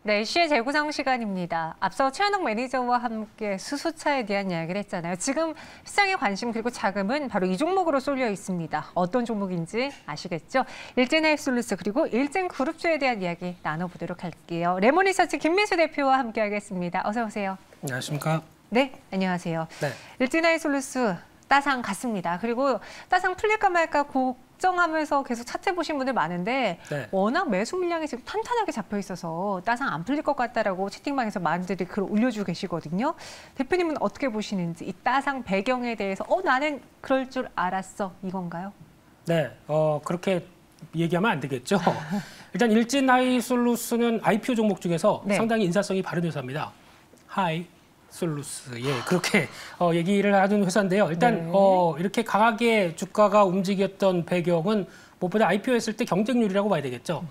네, 이슈의 재구성 시간입니다. 앞서 최현욱 매니저와 함께 수소차에 대한 이야기를 했잖아요. 지금 시장의 관심 그리고 자금은 바로 이 종목으로 쏠려 있습니다. 어떤 종목인지 아시겠죠? 일진하이솔루스 그리고 일진그룹주에 대한 이야기 나눠보도록 할게요. 레몬리서치 김민수 대표와 함께하겠습니다. 어서 오세요. 안녕하십니까? 네, 안녕하세요. 네. 일진하이솔루스 따상 갔습니다. 그리고 따상 풀릴까 말까 걱정하면서 계속 차트보신 분들 많은데 네. 워낙 매수 물량이 지금 탄탄하게 잡혀 있어서 따상 안 풀릴 것 같다라고 채팅방에서 많이들이 글 올려주고 계시거든요. 대표님은 어떻게 보시는지 이 따상 배경에 대해서 나는 그럴 줄 알았어 이건가요? 네, 그렇게 얘기하면 안 되겠죠. 일단 일진하이솔루스는 IPO 종목 중에서 네. 상당히 인사성이 바른 회사입니다. 하이솔루스, 그렇게 얘기를 하는 회사인데요. 일단 네. 이렇게 강하게 주가가 움직였던 배경은 무엇보다 IPO 했을 때 경쟁률이라고 봐야 되겠죠.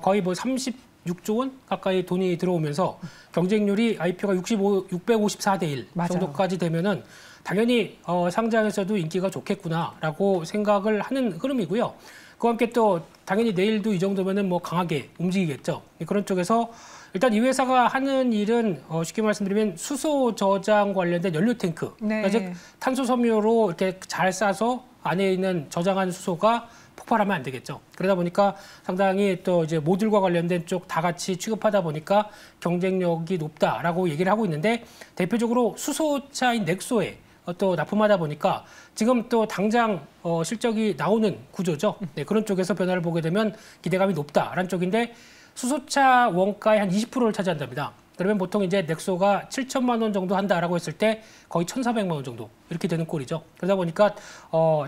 거의 뭐 36조 원 가까이 돈이 들어오면서 경쟁률이 IPO가 654대 1 맞아요. 정도까지 되면은 당연히 상장에서도 인기가 좋겠구나라고 생각을 하는 흐름이고요. 그와 함께 또 당연히 내일도 이 정도면은 뭐 강하게 움직이겠죠. 그런 쪽에서 일단 이 회사가 하는 일은 쉽게 말씀드리면 수소 저장 관련된 연료 탱크, 네. 그러니까 즉 탄소 섬유로 이렇게 잘 싸서 안에 있는 저장한 수소가 폭발하면 안 되겠죠. 그러다 보니까 상당히 또 이제 모듈과 관련된 쪽 다 같이 취급하다 보니까 경쟁력이 높다라고 얘기를 하고 있는데 대표적으로 수소차인 넥소에 또 납품하다 보니까 지금 또 당장 실적이 나오는 구조죠. 네, 그런 쪽에서 변화를 보게 되면 기대감이 높다라는 쪽인데 수소차 원가의 한 20%를 차지한답니다. 그러면 보통 이제 넥소가 7천만 원 정도 한다라고 했을 때 거의 1,400만 원 정도 이렇게 되는 꼴이죠. 그러다 보니까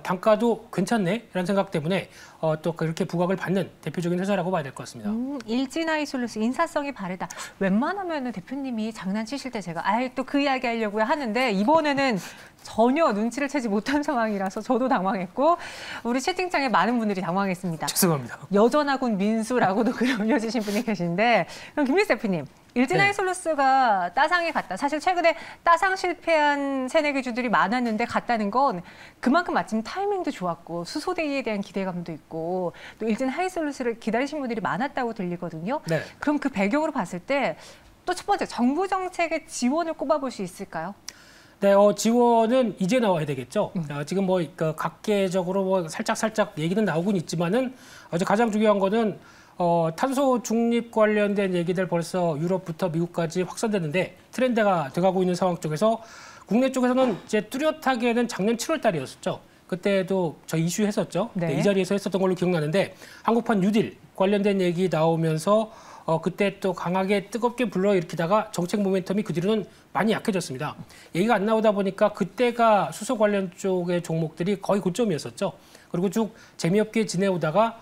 단가도 괜찮네라는 생각 때문에 또 그렇게 부각을 받는 대표적인 회사라고 봐야 될 것 같습니다. 일진하이솔루스 인사성이 바르다. 웬만하면 대표님이 장난치실 때 제가 또 그 이야기 하려고 하는데 이번에는 전혀 눈치를 채지 못한 상황이라서 저도 당황했고 우리 채팅창에 많은 분들이 당황했습니다. 죄송합니다. 여전하군 민수라고도 글 올려주신 분이 계신데 그럼 김민수 대표님. 일진하이솔루스가 따상에 갔다. 사실 최근에 따상 실패한 새내기주들이 많았는데 갔다는 건 그만큼 마침 타이밍도 좋았고 수소대기에 대한 기대감도 있고 또 일진하이솔루스를 기다리신 분들이 많았다고 들리거든요. 네. 그럼 그 배경으로 봤을 때 또 첫 번째 정부 정책의 지원을 꼽아볼 수 있을까요? 네, 지원은 이제 나와야 되겠죠. 지금 뭐 각계적으로 뭐 살짝 얘기는 나오곤 있지만은 가장 중요한 거는 탄소 중립 관련된 얘기들 벌써 유럽부터 미국까지 확산되는데 트렌드가 돼가고 있는 상황 쪽에서 국내 쪽에서는 이제 뚜렷하게는 작년 7월 달이었었죠. 그때도 저희 이슈했었죠. 네. 이 자리에서 했었던 걸로 기억나는데 한국판 뉴딜 관련된 얘기 나오면서 그때 또 강하게 뜨겁게 불러일으키다가 정책 모멘텀이 그 뒤로는 많이 약해졌습니다. 얘기가 안 나오다 보니까 그때가 수소 관련 쪽의 종목들이 거의 고점이었었죠. 그리고 쭉 재미없게 지내오다가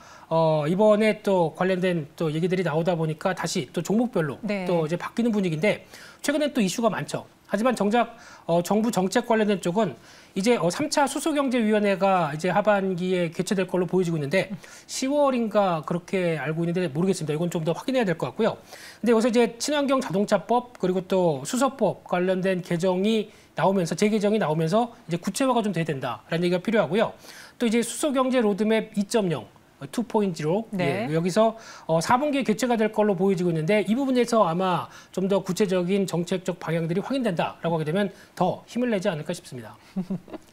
이번에 또 관련된 또 얘기들이 나오다 보니까 다시 또 종목별로 네. 또 이제 바뀌는 분위기인데 최근에 또 이슈가 많죠. 하지만 정작 정부 정책 관련된 쪽은 이제 3차 수소경제위원회가 이제 하반기에 개최될 걸로 보여지고 있는데 10월인가 그렇게 알고 있는데 모르겠습니다. 이건 좀 더 확인해야 될 것 같고요. 근데 여기서 이제 친환경 자동차법 그리고 또 수소법 관련된 개정이 나오면서 재개정이 나오면서 이제 구체화가 좀 돼야 된다라는 얘기가 필요하고요. 또 이제 수소경제 로드맵 2.0 2.0 네. 여기서 4분기에 개최가 될 걸로 보여지고 있는데 이 부분에서 아마 좀 더 구체적인 정책적 방향들이 확인된다라고 하게 되면 더 힘을 내지 않을까 싶습니다.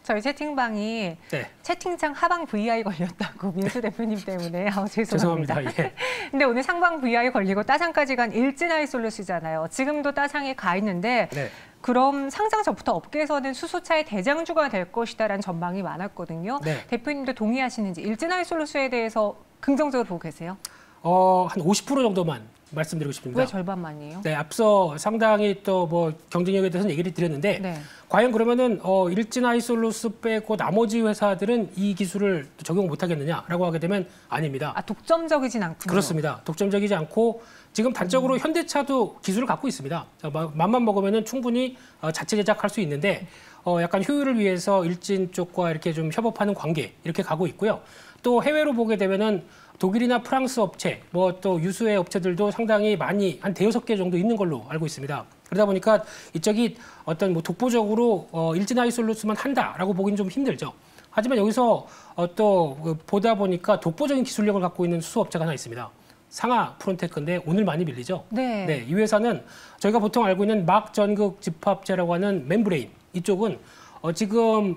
저희 채팅방이 네. 채팅창 하방 VI 걸렸다고 민수 대표님 때문에 죄송합니다. 죄송합니다. 예. 근데 오늘 상방 VI 걸리고 따상까지 간 일진하이솔루스잖아요. 지금도 따상에 가 있는데 네. 그럼 상장 전부터 업계에서는 수소차의 대장주가 될 것이다라는 전망이 많았거든요. 네. 대표님도 동의하시는지 일진하이솔루스에 대해서 긍정적으로 보고 계세요? 한 50% 정도만 말씀드리고 싶습니다. 왜 절반만이에요? 네, 앞서 상당히 또 뭐 경쟁력에 대해서는 얘기를 드렸는데 네. 과연 그러면은 일진하이솔루스 빼고 나머지 회사들은 이 기술을 적용 못 하겠느냐라고 하게 되면 아닙니다. 독점적이진 않군요. 그렇습니다. 독점적이지 않고 지금 단적으로 현대차도 기술을 갖고 있습니다. 맘만 먹으면은 충분히 자체 제작할 수 있는데 약간 효율을 위해서 일진 쪽과 이렇게 좀 협업하는 관계 이렇게 가고 있고요. 또 해외로 보게 되면은 독일이나 프랑스 업체, 뭐 또 유수의 업체들도 상당히 많이 한 5-6개 정도 있는 걸로 알고 있습니다. 그러다 보니까 이쪽이 어떤 뭐 독보적으로 일진하이솔루스만 한다라고 보기는 좀 힘들죠. 하지만 여기서 또 보다 보니까 독보적인 기술력을 갖고 있는 수소업체가 하나 있습니다. 상하 프론테크인데 오늘 많이 밀리죠. 네. 네, 이 회사는 저희가 보통 알고 있는 막 전극 집합체라고 하는 멤브레인 이쪽은 지금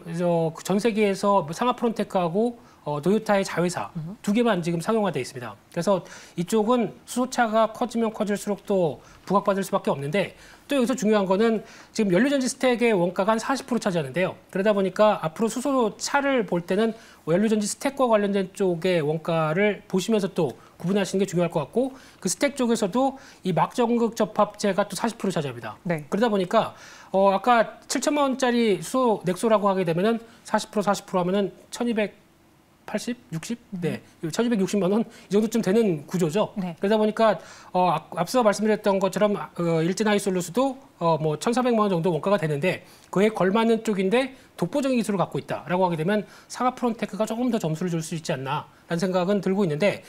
전 세계에서 상하 프론테크하고 도요타의 자회사 두 개만 지금 상용화돼 있습니다. 그래서 이쪽은 수소차가 커지면 커질수록 또 부각받을 수밖에 없는데 또 여기서 중요한 거는 지금 연료전지 스택의 원가가 한 40% 차지하는데요. 그러다 보니까 앞으로 수소차를 볼 때는 연료전지 스택과 관련된 쪽의 원가를 보시면서 또 구분하시는 게 중요할 것 같고 그 스택 쪽에서도 이 막전극 접합체가 또 40% 차지합니다. 네. 그러다 보니까 아까 7천만 원짜리 수소 넥소라고 하게 되면은 40% 하면은 1,280, 60? 네, 1,260만 원 이 정도쯤 되는 구조죠. 네. 그러다 보니까 앞서 말씀드렸던 것처럼 일진 하이솔루스도 뭐 1,400만 원 정도 원가가 되는데 그에 걸맞는 쪽인데 독보적인 기술을 갖고 있다라고 하게 되면 상하 프론테크가 조금 더 점수를 줄 수 있지 않나라는 생각은 들고 있는데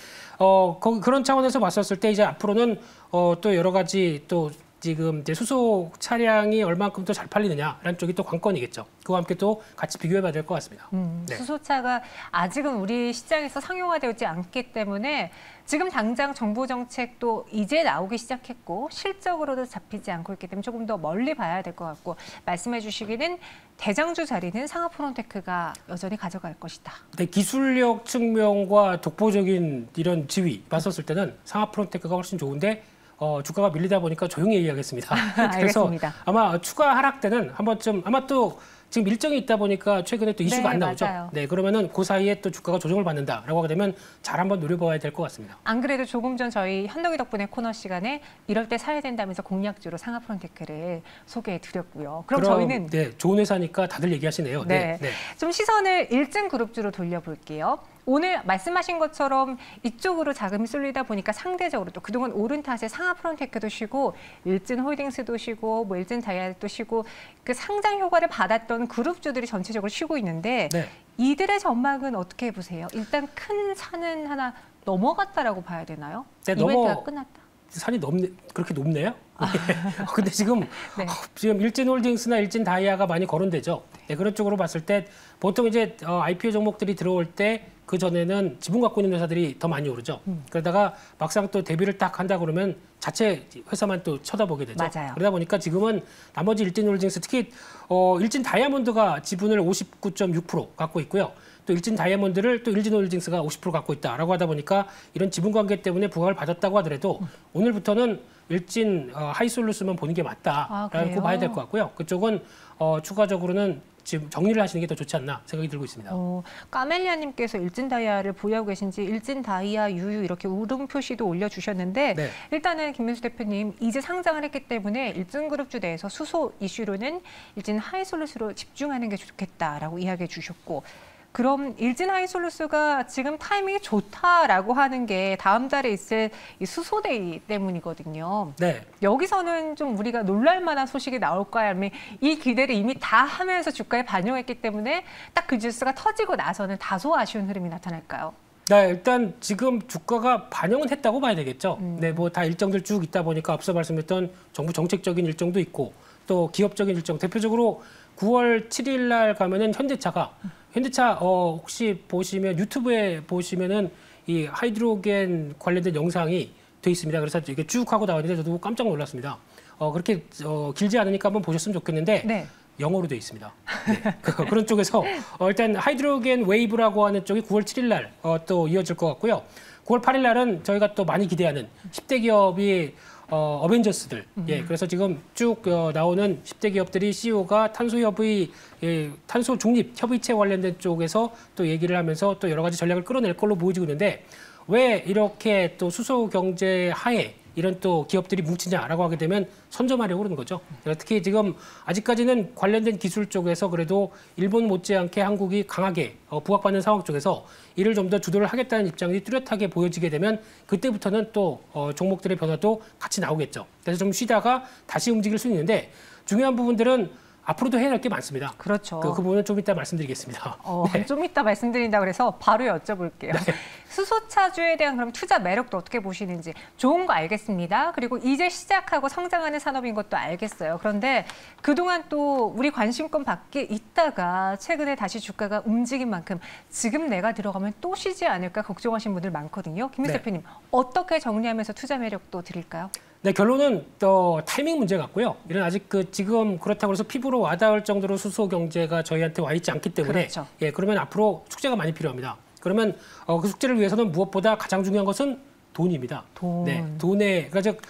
그런 차원에서 봤었을 때 이제 앞으로는 또 여러 가지 또 지금 이제 수소 차량이 얼만큼 더 잘 팔리느냐라는 쪽이 또 관건이겠죠. 그와 함께 또 같이 비교해봐야 될 것 같습니다. 네. 수소차가 아직은 우리 시장에서 상용화되지 않기 때문에 지금 당장 정부 정책도 이제 나오기 시작했고 실적으로도 잡히지 않고 있기 때문에 조금 더 멀리 봐야 될 것 같고 말씀해 주시기는 대장주 자리는 상하 프론테크가 여전히 가져갈 것이다. 네, 기술력 측면과 독보적인 이런 지위 봤었을 때는 상하 프론테크가 훨씬 좋은데 주가가 밀리다 보니까 조용히 얘기하겠습니다. 그래서 알겠습니다. 아마 추가 하락 때는 한 번쯤 아마 또 지금 일정이 있다 보니까 최근에 또 이슈가 네, 안 나오죠. 맞아요. 네, 그러면은 그 사이에 또 주가가 조정을 받는다라고 하게 되면 잘 한번 노려봐야 될 것 같습니다. 안 그래도 조금 전 저희 현덕이 덕분에 코너 시간에 이럴 때 사야 된다면서 공략주로 상하 프론테크를 소개해 드렸고요. 그럼 저희는 네, 좋은 회사니까 다들 얘기하시네요. 네. 네. 좀 시선을 일진 그룹주로 돌려볼게요. 오늘 말씀하신 것처럼 이쪽으로 자금이 쏠리다 보니까 상대적으로 또 그동안 오른 탓에 상하 프론테크도 쉬고 일진 홀딩스도 쉬고 뭐 일진 다이아도 쉬고 그 상장 효과를 받았던 그룹주들이 전체적으로 쉬고 있는데 네. 이들의 전망은 어떻게 보세요? 일단 큰 산은 하나 넘어갔다라고 봐야 되나요? 네, 이벤트가 끝났다. 산이 그렇게 높네요. 근데 지금 네. 지금 일진홀딩스나 일진다이아가 많이 거론되죠. 네, 그런 쪽으로 봤을 때 보통 이제 IPO 종목들이 들어올 때 그 전에는 지분 갖고 있는 회사들이 더 많이 오르죠. 그러다가 막상 또 데뷔를 딱 한다 그러면 자체 회사만 또 쳐다보게 되죠. 맞아요. 그러다 보니까 지금은 나머지 일진홀딩스 특히 일진다이아몬드가 지분을 59.6% 갖고 있고요. 또 일진다이아몬드를 또 일진홀딩스가 50% 갖고 있다라고 하다 보니까 이런 지분 관계 때문에 부각을 받았다고 하더라도 오늘부터는 일진 하이솔루스만 보는 게 맞다라고 그래요? 봐야 될 것 같고요. 그쪽은 추가적으로는 지금 정리를 하시는 게 더 좋지 않나 생각이 들고 있습니다. 까멜리아님께서 일진 다이아를 보유하고 계신지 일진 다이아 유유 이렇게 울음 표시도 올려주셨는데 네. 일단은 김민수 대표님 이제 상장을 했기 때문에 일진 그룹주 내에서 수소 이슈로는 일진 하이솔루스로 집중하는 게 좋겠다라고 이야기해 주셨고 그럼 일진 하이솔루스가 지금 타이밍이 좋다라고 하는 게 다음 달에 있을 이 수소데이 때문이거든요. 네. 여기서는 좀 우리가 놀랄 만한 소식이 나올까요? 아니면 이 기대를 이미 다 하면서 주가에 반영했기 때문에 딱 그 뉴스가 터지고 나서는 다소 아쉬운 흐름이 나타날까요? 네, 일단 지금 주가가 반영은 했다고 봐야 되겠죠. 네, 뭐 다 일정들 쭉 있다 보니까 앞서 말씀했던 정부 정책적인 일정도 있고 또 기업적인 일정, 대표적으로 9월 7일 날 가면은 현대차 혹시 보시면 유튜브에 보시면은 이 하이드로겐 관련된 영상이 돼 있습니다. 그래서 이게 쭉 하고 나왔는데 저도 깜짝 놀랐습니다. 그렇게 길지 않으니까 한번 보셨으면 좋겠는데 네. 영어로 돼 있습니다. 네. 그런 쪽에서 일단 하이드로겐 웨이브라고 하는 쪽이 9월 7일 날 또 이어질 것 같고요. 9월 8일 날은 저희가 또 많이 기대하는 10대 기업이 어벤져스들. 예, 그래서 지금 쭉 나오는 10대 기업들이 CEO가 탄소 중립 협의체 관련된 쪽에서 또 얘기를 하면서 또 여러 가지 전략을 끌어낼 걸로 보여지고 있는데 왜 이렇게 또 수소 경제 하에 이런 또 기업들이 뭉치냐라고 하게 되면 선점하려고 그러는 거죠. 특히 지금 아직까지는 관련된 기술 쪽에서 그래도 일본 못지않게 한국이 강하게 부각받는 상황 쪽에서 이를 좀 더 주도를 하겠다는 입장이 뚜렷하게 보여지게 되면 그때부터는 또 종목들의 변화도 같이 나오겠죠. 그래서 좀 쉬다가 다시 움직일 수 있는데 중요한 부분들은 앞으로도 해야 할 게 많습니다. 그렇죠. 그 부분은 좀 이따 말씀드리겠습니다. 네. 좀 이따 말씀드린다 그래서 바로 여쭤볼게요. 네. 수소차주에 대한 그럼 투자 매력도 어떻게 보시는지. 좋은 거 알겠습니다. 그리고 이제 시작하고 성장하는 산업인 것도 알겠어요. 그런데 그동안 또 우리 관심권 밖에 있다가 최근에 다시 주가가 움직인 만큼 지금 내가 들어가면 또 쉬지 않을까 걱정하시는 분들 많거든요. 김민수 네. 대표님, 어떻게 정리하면서 투자 매력도 드릴까요? 네, 결론은 또 타이밍 문제 같고요. 이런 아직 지금 그렇다고 해서 피부로 와닿을 정도로 수소 경제가 저희한테 와 있지 않기 때문에 그렇죠. 예, 그러면 앞으로 숙제가 많이 필요합니다. 그러면 그 숙제를 위해서는 무엇보다 가장 중요한 것은 돈입니다. 돈. 네, 돈에 그러니까 즉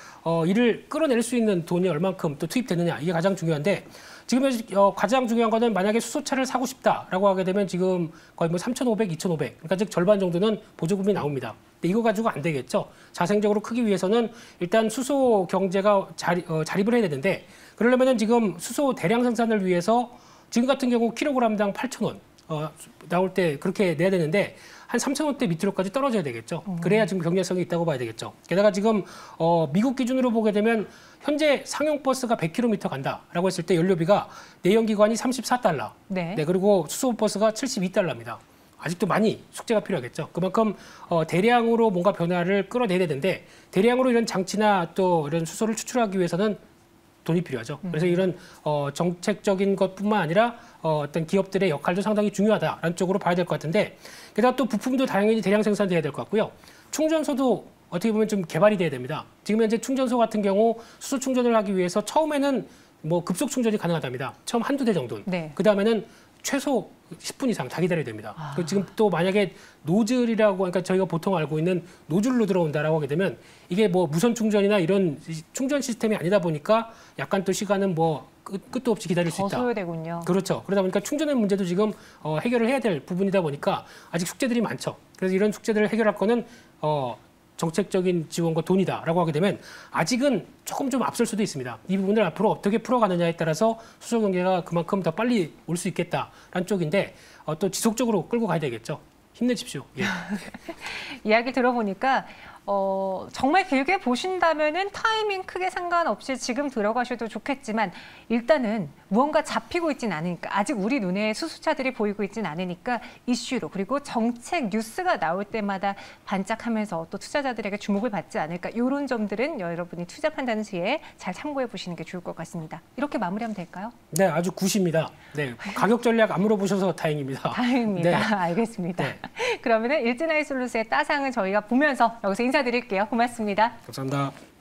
이를 끌어낼 수 있는 돈이 얼만큼 또 투입되느냐 이게 가장 중요한데 지금 가장 중요한 거는 만약에 수소차를 사고 싶다라고 하게 되면 지금 거의 뭐 3,500, 2,500 그러니까 즉 절반 정도는 보조금이 나옵니다. 근데 이거 가지고 안 되겠죠. 자생적으로 크기 위해서는 일단 수소 경제가 자립을 해야 되는데 그러려면은 지금 수소 대량 생산을 위해서 지금 같은 경우 킬로그램당 8,000원 나올 때 그렇게 내야 되는데 한 3,000원대 밑으로까지 떨어져야 되겠죠. 그래야 지금 경제성이 있다고 봐야 되겠죠. 게다가 지금 미국 기준으로 보게 되면 현재 상용 버스가 100km 간다라고 했을 때 연료비가 내연기관이 34달러. 네. 네, 그리고 수소 버스가 72달러입니다. 아직도 많이 숙제가 필요하겠죠. 그만큼 대량으로 뭔가 변화를 끌어내야 되는데 대량으로 이런 장치나 또 이런 수소를 추출하기 위해서는 돈이 필요하죠. 그래서 이런 정책적인 것뿐만 아니라 어떤 기업들의 역할도 상당히 중요하다라는 쪽으로 봐야 될 것 같은데 게다가 또 부품도 당연히 대량 생산돼야 될 것 같고요. 충전소도 어떻게 보면 좀 개발이 돼야 됩니다. 지금 현재 충전소 같은 경우 수소 충전을 하기 위해서 처음에는 뭐 급속 충전이 가능하답니다. 처음 한두 대 정도는. 네. 그다음에는 최소 10분 이상 다 기다려야 됩니다. 지금 또 만약에 노즐이라고 그러니까 저희가 보통 알고 있는 노즐로 들어온다라고 하게 되면 이게 뭐 무선 충전이나 이런 충전 시스템이 아니다 보니까 약간 또 시간은 뭐 끝도 없이 기다릴 수 더 있다. 소요되군요. 그렇죠. 그러다 보니까 충전의 문제도 지금 해결을 해야 될 부분이다 보니까 아직 숙제들이 많죠. 그래서 이런 숙제들을 해결할 거는 정책적인 지원과 돈이다라고 하게 되면 아직은 조금 좀 앞설 수도 있습니다. 이 부분을 앞으로 어떻게 풀어가느냐에 따라서 수소 경제가 그만큼 더 빨리 올 수 있겠다라는 쪽인데 또 지속적으로 끌고 가야 되겠죠. 힘내십시오. 예. 이야기 들어보니까 정말 길게 보신다면은 타이밍 크게 상관없이 지금 들어가셔도 좋겠지만 일단은 무언가 잡히고 있진 않으니까 아직 우리 눈에 수소차들이 보이고 있진 않으니까 이슈로 그리고 정책 뉴스가 나올 때마다 반짝하면서 또 투자자들에게 주목을 받지 않을까 이런 점들은 여러분이 투자 판단 시에 잘 참고해 보시는 게 좋을 것 같습니다. 이렇게 마무리하면 될까요? 네, 아주 굿입니다. 네, 가격 전략 안 물어보셔서 다행입니다. 다행입니다. 네. 알겠습니다. 네. 그러면은 일진아이솔루스의 따상을 저희가 보면서 여기서 인사드릴게요. 고맙습니다. 감사합니다.